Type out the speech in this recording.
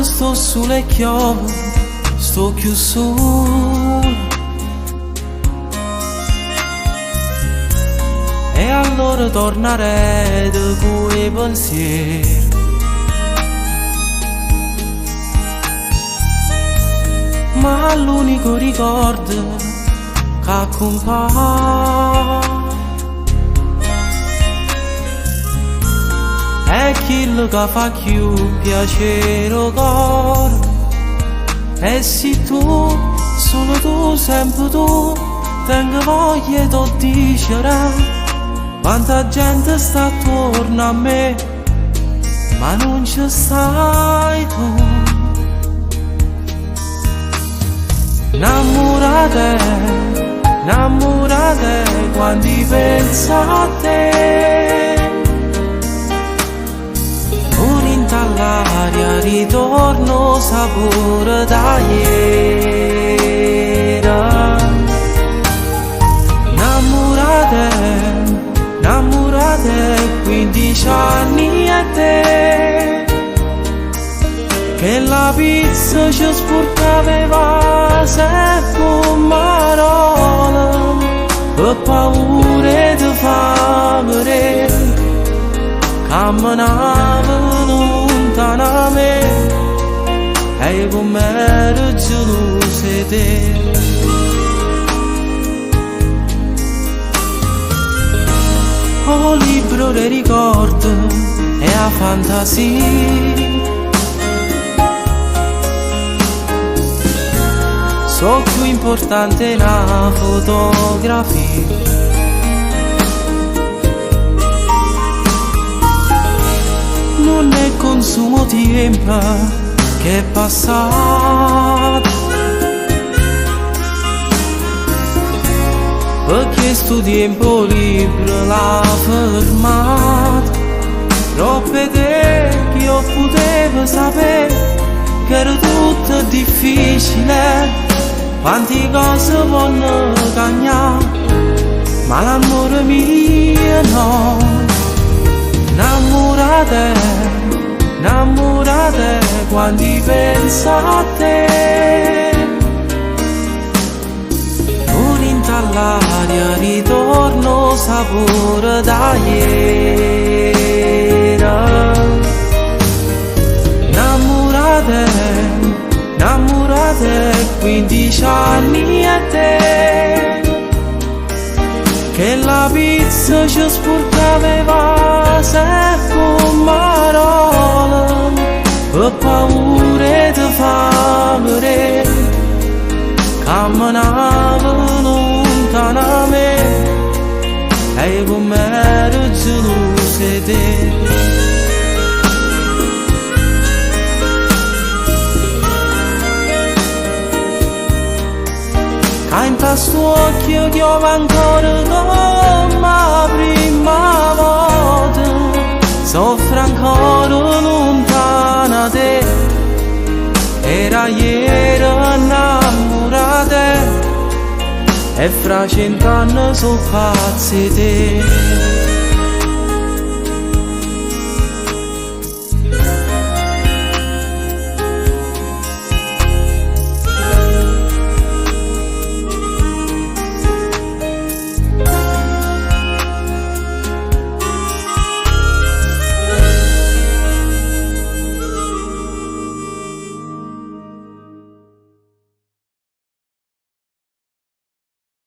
sto sulle chiove, sto più solo. E allora tornerei da quei pensieri. Ma l'unico ricordo che accompagna è quello che fa più piacere al cuore. E se tu, solo tu, sempre tu, tengo voglia di dire quanta gente sta attorno a me, ma non ci stai tu. Innamorate quando penso a te. Un'inta all'aria ritorno sapore da ieri. Innamorate 15 anni a te, che la pizza ci sporcava sempre parola, per paura di fame, camminava lontano a me, e come ero gelosa di te. Oh, libro dei ricordi e a fantasia, so più importante una fotografia. Non è consumo tempo che è passato, perché sto tempo libero l'ha fermato. Troppe te che io potevo sapere che era tutto difficile, quante cose vogliono cambiare, ma l'amore mio no. Innamorate quando penso a te. Un'inta all'aria ritorno sapore da ieri. Innamorate 15 anni a te, che la pizza ci sporcava sempre parola, per paura di fame, camminava lontano a me, e come ero gelosa di te. In questo occhio che ho ancora come la prima volta, soffro ancora lontana te, era ieri innamorata, e fra 100 anni sono pazzi te.